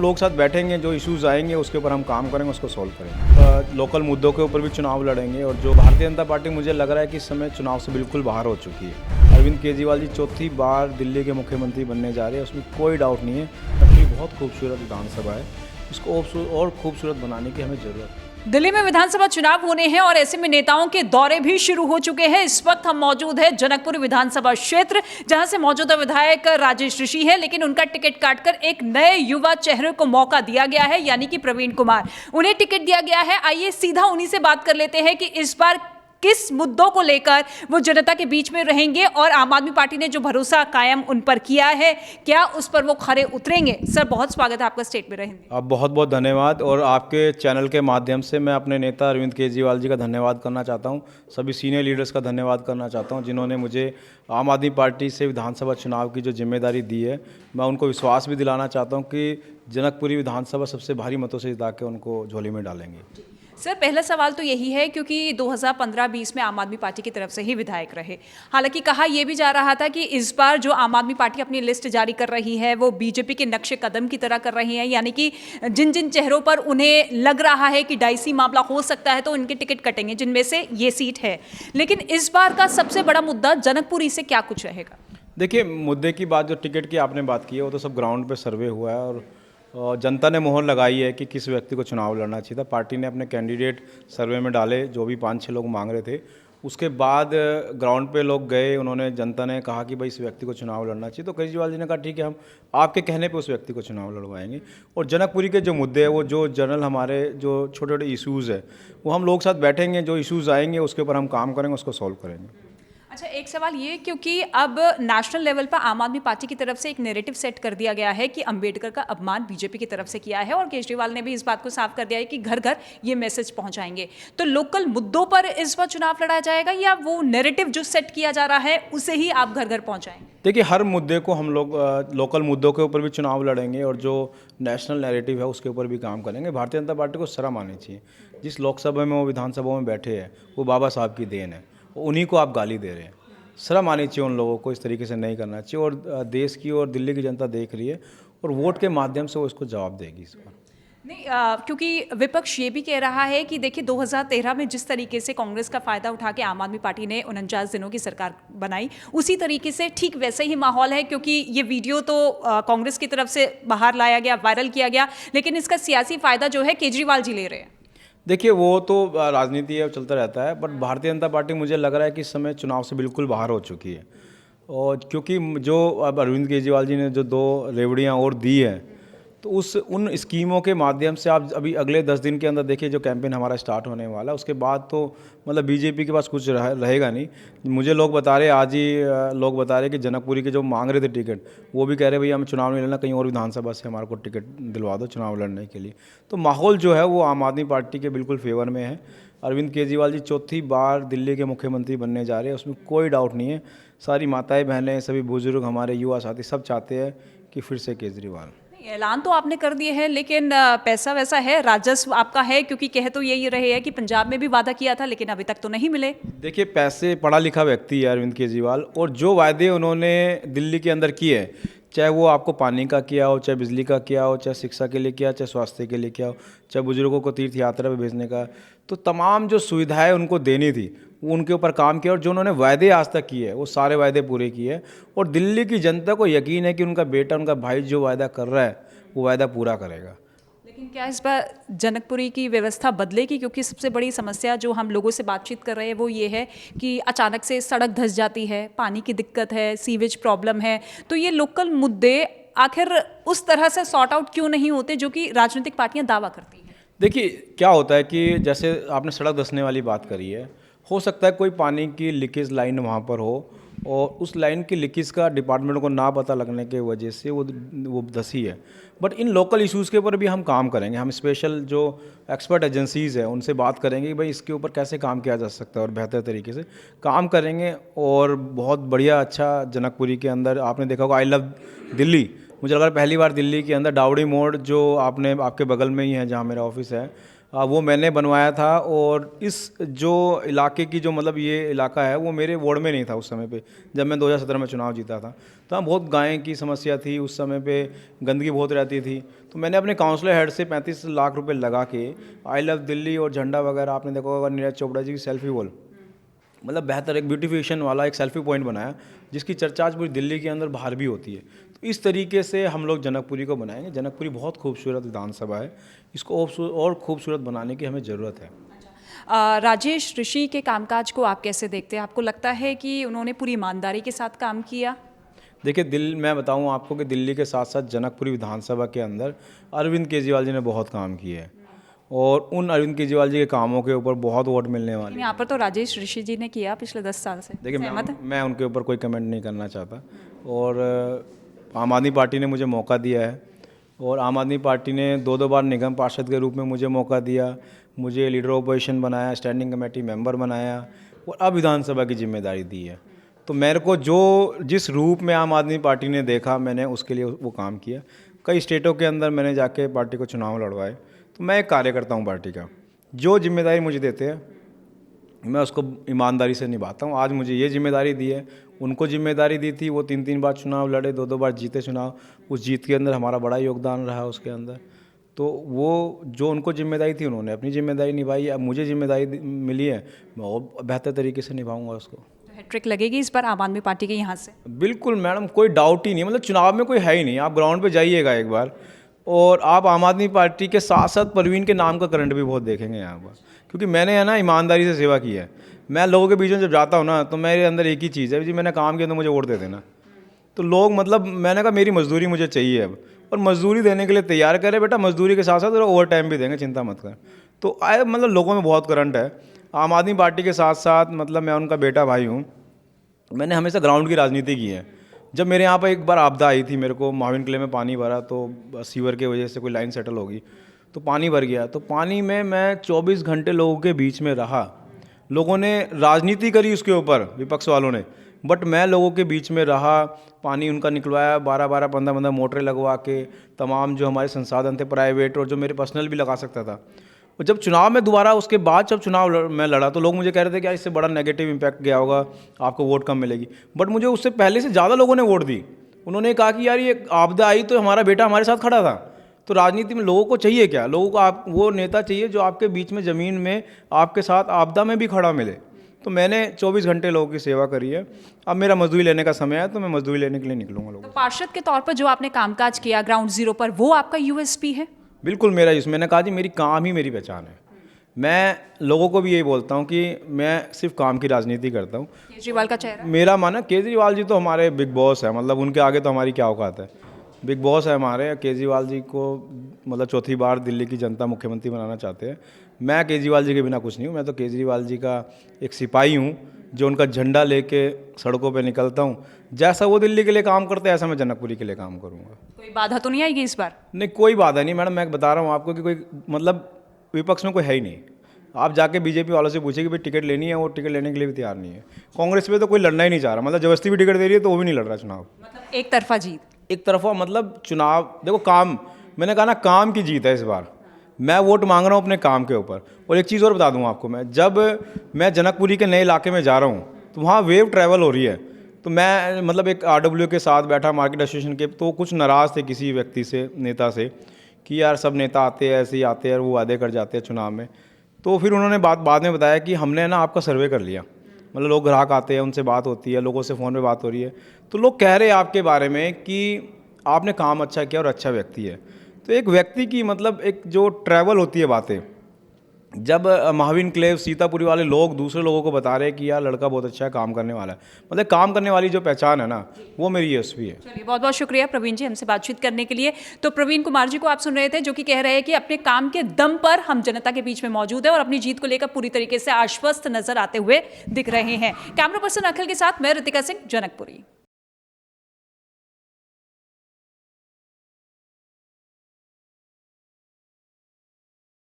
लोग साथ बैठेंगे, जो इश्यूज़ आएंगे उसके ऊपर हम काम करेंगे, उसको सॉल्व करेंगे। लोकल मुद्दों के ऊपर भी चुनाव लड़ेंगे। और जो भारतीय जनता पार्टी, मुझे लग रहा है कि इस समय चुनाव से बिल्कुल बाहर हो चुकी है। अरविंद केजरीवाल जी चौथी बार दिल्ली के मुख्यमंत्री बनने जा रहे हैं, उसमें कोई डाउट नहीं है। अपनी बहुत खूबसूरत विधानसभा है, इसको और खूबसूरत बनाने की हमें ज़रूरत है। दिल्ली में विधानसभा चुनाव होने हैं और ऐसे में नेताओं के दौरे भी शुरू हो चुके हैं। इस वक्त हम मौजूद हैं जनकपुर विधानसभा क्षेत्र, जहां से मौजूदा विधायक राजेश ऋषि है, लेकिन उनका टिकट काटकर एक नए युवा चेहरे को मौका दिया गया है, यानी कि प्रवीण कुमार। उन्हें टिकट दिया गया है। आइए सीधा उन्हीं से बात कर लेते हैं कि इस बार किस मुद्दों को लेकर वो जनता के बीच में रहेंगे और आम आदमी पार्टी ने जो भरोसा कायम उन पर किया है, क्या उस पर वो खरे उतरेंगे। सर, बहुत स्वागत है आपका स्टेट में रहेंगे। आप बहुत बहुत धन्यवाद। और आपके चैनल के माध्यम से मैं अपने नेता अरविंद केजरीवाल जी का धन्यवाद करना चाहता हूं, सभी सीनियर लीडर्स का धन्यवाद करना चाहता हूं, जिन्होंने मुझे आम आदमी पार्टी से विधानसभा चुनाव की जो जिम्मेदारी दी है। मैं उनको विश्वास भी दिलाना चाहता हूं कि जनकपुरी विधानसभा सबसे भारी मतों से जिता के उनको झोली में डालेंगे। सर, पहला सवाल तो यही है, क्योंकि 2015-20 में आम आदमी पार्टी की तरफ से ही विधायक रहे। हालांकि कहा यह भी जा रहा था कि इस बार जो आम आदमी पार्टी अपनी लिस्ट जारी कर रही है वो बीजेपी के नक्शे कदम की तरह कर रही है, यानी कि जिन जिन चेहरों पर उन्हें लग रहा है कि डाइसी मामला हो सकता है तो उनके टिकट कटेंगे, जिनमें से ये सीट है। लेकिन इस बार का सबसे बड़ा मुद्दा जनकपुरी से क्या कुछ रहेगा? देखिए, मुद्दे की बात, जो टिकट की आपने बात की है, वो तो सब ग्राउंड पे सर्वे हुआ है और जनता ने मोहर लगाई है कि किस व्यक्ति को चुनाव लड़ना चाहिए था। पार्टी ने अपने कैंडिडेट सर्वे में डाले, जो भी 5-6 लोग मांग रहे थे। उसके बाद ग्राउंड पे लोग गए, उन्होंने, जनता ने कहा कि भाई इस व्यक्ति को चुनाव लड़ना चाहिए। तो केजरीवाल जी ने कहा ठीक है, हम आपके कहने पे उस व्यक्ति को चुनाव लड़वाएंगे। और जनकपुरी के जो मुद्दे हैं, वो जो जनरल हमारे जो छोटे छोटे इशूज़ है, वो हम लोग साथ बैठेंगे, जो इशूज़ आएंगे उसके ऊपर हम काम करेंगे, उसको सॉल्व करेंगे। अच्छा, एक सवाल ये, क्योंकि अब नेशनल लेवल पर आम आदमी पार्टी की तरफ से एक नैरेटिव सेट कर दिया गया है कि अंबेडकर का अपमान बीजेपी की तरफ से किया है, और केजरीवाल ने भी इस बात को साफ कर दिया है कि घर घर ये मैसेज पहुंचाएंगे। तो लोकल मुद्दों पर इस बार चुनाव लड़ा जाएगा, या वो नैरेटिव जो सेट किया जा रहा है उसे ही आप घर घर पहुंचाएंगे? देखिए, हर मुद्दे को हम लोग लोकल मुद्दों के ऊपर भी चुनाव लड़ेंगे और जो नेशनल नैरेटिव है उसके ऊपर भी काम करेंगे। भारतीय जनता पार्टी को शर्म आनी चाहिए। जिस लोकसभा में वो विधानसभा में बैठे हैं, वो बाबा साहब की देन है, उन्हीं को आप गाली दे रहे हैं। शर्म आनी चाहिए उन लोगों को, इस तरीके से नहीं करना चाहिए। और देश की और दिल्ली की जनता देख रही है और वोट के माध्यम से वो इसको जवाब देगी इस बार। नहीं, क्योंकि विपक्ष ये भी कह रहा है कि देखिए 2013 में जिस तरीके से कांग्रेस का फायदा उठा के आम आदमी पार्टी ने 49 दिनों की सरकार बनाई, उसी तरीके से ठीक वैसे ही माहौल है। क्योंकि ये वीडियो तो कांग्रेस की तरफ से बाहर लाया गया, वायरल किया गया, लेकिन इसका सियासी फायदा जो है केजरीवाल जी ले रहे हैं। देखिए, वो तो राजनीति है, चलता रहता है। बट भारतीय जनता पार्टी, मुझे लग रहा है कि इस समय चुनाव से बिल्कुल बाहर हो चुकी है। और क्योंकि जो अब अरविंद केजरीवाल जी ने जो 2 रेवड़ियाँ और दी हैं, तो उन स्कीमों के माध्यम से आप अभी अगले 10 दिन के अंदर देखिए, जो कैंपेन हमारा स्टार्ट होने वाला है, उसके बाद तो मतलब बीजेपी के पास कुछ रहेगा नहीं। मुझे लोग बता रहे, आज ही लोग बता रहे कि जनकपुरी के जो मांग रहे थे टिकट, वो भी कह रहे भैया हमें चुनाव नहीं लड़ना, कहीं और विधानसभा से हमारे को टिकट दिलवा दो चुनाव लड़ने के लिए। तो माहौल जो है वो आम आदमी पार्टी के बिल्कुल फेवर में है। अरविंद केजरीवाल जी चौथी बार दिल्ली के मुख्यमंत्री बनने जा रहे हैं, उसमें कोई डाउट नहीं है। सारी माताएं बहनें, सभी बुजुर्ग, हमारे युवा साथी सब चाहते हैं कि फिर से केजरीवाल। ऐलान तो आपने कर दिए हैं, लेकिन पैसा वैसा है, राजस्व आपका है? क्योंकि कह तो यही रहे हैं कि पंजाब में भी वादा किया था, लेकिन अभी तक तो नहीं मिले। देखिए, पैसे, पढ़ा लिखा व्यक्ति है अरविंद केजरीवाल, और जो वायदे उन्होंने दिल्ली के अंदर किए, चाहे वो आपको पानी का किया हो, चाहे बिजली का किया हो, चाहे शिक्षा के लिए किया, चाहे स्वास्थ्य के लिए किया हो, चाहे बुजुर्गों को तीर्थ यात्रा पे भेजने का, तो तमाम जो सुविधाएं उनको देनी थी वो उनके ऊपर काम किया। और जो उन्होंने वायदे आज तक किए, वो सारे वायदे पूरे किए। और दिल्ली की जनता को यकीन है कि उनका बेटा, उनका भाई जो वायदा कर रहा है वो वायदा पूरा करेगा। लेकिन क्या इस बार जनकपुरी की व्यवस्था बदलेगी? क्योंकि सबसे बड़ी समस्या जो हम लोगों से बातचीत कर रहे हैं वो ये है कि अचानक से सड़क धंस जाती है, पानी की दिक्कत है, सीवेज प्रॉब्लम है। तो ये लोकल मुद्दे आखिर उस तरह से सॉर्ट आउट क्यों नहीं होते जो कि राजनीतिक पार्टियां दावा करती हैं? देखिए, क्या होता है कि जैसे आपने सड़क धंसने वाली बात करी है, हो सकता है कोई पानी की लीकेज लाइन वहाँ पर हो और उस लाइन की लीकेज का डिपार्टमेंट को ना पता लगने की वजह से वो धंसी है। बट इन लोकल इश्यूज़ के ऊपर भी हम काम करेंगे। हम स्पेशल जो एक्सपर्ट एजेंसीज़ हैं उनसे बात करेंगे कि भाई इसके ऊपर कैसे काम किया जा सकता है और बेहतर तरीके से काम करेंगे। और बहुत बढ़िया, अच्छा, जनकपुरी के अंदर आपने देखा होगा आई लव दिल्ली, मुझे लग रहा है पहली बार दिल्ली के अंदर डावड़ी मोड़, जो आपके बगल में ही है जहाँ मेरा ऑफिस है, वो मैंने बनवाया था। और इस जो इलाके की जो मतलब ये इलाका है वो मेरे वार्ड में नहीं था उस समय पे, जब मैं 2017 में चुनाव जीता था। तो वहाँ बहुत गाय की समस्या थी उस समय पे, गंदगी बहुत रहती थी। तो मैंने अपने काउंसलर हेड से 35 लाख रुपए लगा के आई लव दिल्ली और झंडा वगैरह, आपने देखा होगा नीरज चोपड़ा जी की सेल्फी वॉल, मतलब बेहतर एक ब्यूटिफिकेशन वाला एक सेल्फी पॉइंट बनाया, जिसकी चर्चा आज पूरी दिल्ली के अंदर बाहर भी होती है। तो इस तरीके से हम लोग जनकपुरी को बनाएंगे। जनकपुरी बहुत खूबसूरत विधानसभा है, इसको और खूबसूरत बनाने की हमें ज़रूरत है। राजेश ऋषि के कामकाज को आप कैसे देखते हैं? आपको लगता है कि उन्होंने पूरी ईमानदारी के साथ काम किया? देखिए, मैं बताऊं आपको कि दिल्ली के साथ साथ जनकपुरी विधानसभा के अंदर अरविंद केजरीवाल जी ने बहुत काम किए हैं, और उन अरविंद केजरीवाल जी के कामों के ऊपर बहुत वोट मिलने वाले हैं। यहाँ पर तो राजेश ऋषि जी ने किया पिछले 10 साल से। देखिए, मैं उनके ऊपर कोई कमेंट नहीं करना चाहता। और आम आदमी पार्टी ने मुझे मौका दिया है, और आम आदमी पार्टी ने 2 बार निगम पार्षद के रूप में मुझे मौका दिया, मुझे लीडर ऑपोजिशन बनाया, स्टैंडिंग कमेटी मेंबर बनाया, और अब विधानसभा की जिम्मेदारी दी है। तो मेरे को जिस रूप में आम आदमी पार्टी ने देखा, मैंने उसके लिए वो काम किया। कई स्टेटों के अंदर मैंने जाके पार्टी को चुनाव लड़वाए। तो मैं एक कार्यकर्ता हूँ पार्टी का, जो जिम्मेदारी मुझे देते हैं मैं उसको ईमानदारी से निभाता हूँ। आज मुझे ये जिम्मेदारी दी है, उनको जिम्मेदारी दी थी, वो 3 बार चुनाव लड़े, 2 बार जीते चुनाव, उस जीत के अंदर हमारा बड़ा योगदान रहा उसके अंदर। तो वो जो उनको जिम्मेदारी थी उन्होंने अपनी जिम्मेदारी निभाई, अब मुझे जिम्मेदारी मिली है, मैं और बेहतर तरीके से निभाऊंगा उसको। हैट्रिक लगेगी इस बार आम आदमी पार्टी के यहाँ से? बिल्कुल मैडम, कोई डाउट ही नहीं, मतलब चुनाव में कोई है ही नहीं। आप ग्राउंड पे जाइएगा एक बार, और आप आम आदमी पार्टी के साथ साथ परवीन के नाम का करंट भी बहुत देखेंगे यहाँ पर, क्योंकि मैंने है ना ईमानदारी से सेवा की है। मैं लोगों के बीच में जब जाता हूँ ना, तो मेरे अंदर एक ही चीज़ है, जी मैंने काम किया तो मुझे वोट दे देना। तो लोग मतलब मैंने कहा मेरी मजदूरी मुझे चाहिए अब, और मजदूरी देने के लिए तैयार करे बेटा, मजदूरी के साथ साथ ओवर टाइम भी देंगे, चिंता मत कर। तो आए मतलब लोगों में बहुत करंट है आम आदमी पार्टी के साथ साथ, मतलब मैं उनका बेटा भाई हूँ। मैंने हमेशा ग्राउंड की राजनीति की है। जब मेरे यहाँ पर एक बार आपदा आई थी, मेरे को माविन किले में पानी भरा, तो सीवर के वजह से कोई लाइन सेटल होगी, तो पानी भर गया। तो पानी में मैं 24 घंटे लोगों के बीच में रहा। लोगों ने राजनीति करी उसके ऊपर, विपक्ष वालों ने, बट मैं लोगों के बीच में रहा, पानी उनका निकलवाया, 12-12, 15-15 मोटरें लगवा के, तमाम जो हमारे संसाधन थे प्राइवेट और जो मेरे पर्सनल भी लगा सकता था। और जब चुनाव में दोबारा उसके बाद जब चुनाव मैं लड़ा, तो लोग मुझे कह रहे थे कि यार इससे बड़ा नेगेटिव इम्पैक्ट गया होगा, आपको वोट कम मिलेगी। बट मुझे उससे पहले से ज़्यादा लोगों ने वोट दी। उन्होंने कहा कि यार ये आपदा आई तो हमारा बेटा हमारे साथ खड़ा था। तो राजनीति में लोगों को चाहिए क्या? लोगों को आप वो नेता चाहिए जो आपके बीच में ज़मीन में आपके साथ आपदा में भी खड़ा मिले। तो मैंने 24 घंटे लोगों की सेवा करी है। अब मेरा मजदूरी लेने का समय है, तो मैं मजदूरी लेने के लिए निकलूंगा लोगों। तो पार्षद के तौर पर जो आपने कामकाज किया ग्राउंड जीरो पर, वो आपका यूएसपी है? बिल्कुल मेरा मैंने कहा जी मेरी काम ही मेरी पहचान है। मैं लोगों को भी यही बोलता हूँ कि मैं सिर्फ काम की राजनीति करता हूँ। केजरीवाल का चेहरा मेरा माना, केजरीवाल जी तो हमारे बिग बॉस है, मतलब उनके आगे तो हमारी क्या औकात है। बिग बॉस है हमारे। केजरीवाल जी को मतलब 4थी बार दिल्ली की जनता मुख्यमंत्री बनाना चाहते हैं। मैं केजरीवाल जी के बिना कुछ नहीं हूँ। मैं तो केजरीवाल जी का एक सिपाही हूँ, जो उनका झंडा लेके सड़कों पे निकलता हूँ। जैसा वो दिल्ली के लिए काम करते हैं, ऐसा मैं जनकपुरी के लिए काम करूँगा। कोई बाधा तो नहीं आएगी इस बार? नहीं, कोई बाधा नहीं मैडम। मैं बता रहा हूँ आपको कि कोई मतलब विपक्ष में कोई है ही नहीं। आप जाके बीजेपी वालों से पूछिए कि भाई टिकट लेनी है, वो टिकट लेने के लिए भी तैयार नहीं है। कांग्रेस पे तो कोई लड़ना ही नहीं चाह रहा, मतलब जबरदस्ती भी टिकट दे रही है तो वो भी नहीं लड़ रहा चुनाव। मतलब एक तरफा जीत? एक तरफा मतलब चुनाव, देखो काम, मैंने कहा ना काम की जीत है इस बार। मैं वोट मांग रहा हूँ अपने काम के ऊपर। और एक चीज़ और बता दूँ आपको, जब मैं जनकपुरी के नए इलाके में जा रहा हूँ तो वहाँ वेव ट्रैवल हो रही है। तो मैं मतलब एक RW के साथ बैठा मार्केट एसोसिएशन के, तो कुछ नाराज़ थे किसी व्यक्ति से, नेता से, कि यार सब नेता आते हैं ऐसे ही आते हैं और वो वादे कर जाते हैं चुनाव में। तो फिर उन्होंने बाद में बताया कि हमने ना आपका सर्वे कर लिया, मतलब लोग ग्राहक आते हैं, उनसे बात होती है, लोगों से फ़ोन पे बात हो रही है, तो लोग कह रहे हैं आपके बारे में कि आपने काम अच्छा किया और अच्छा व्यक्ति है। तो एक व्यक्ति की मतलब एक जो ट्रैवल होती है बातें, जब महावीर क्लेव सीतापुरी वाले लोग दूसरे लोगों को बता रहे हैं कि यार लड़का बहुत अच्छा है, काम करने वाला है, मतलब काम करने वाली जो पहचान है ना, वो मेरी यूएसपी है। चलिए, बहुत बहुत शुक्रिया प्रवीण जी हमसे बातचीत करने के लिए। तो प्रवीण कुमार जी को आप सुन रहे थे, जो कि कह रहे हैं कि अपने काम के दम पर हम जनता के बीच में मौजूद है और अपनी जीत को लेकर पूरी तरीके से आश्वस्त नजर आते हुए दिख रहे हैं। कैमरा पर्सन अखिल के साथ मैं ऋतिका सिंह, जनकपुरी।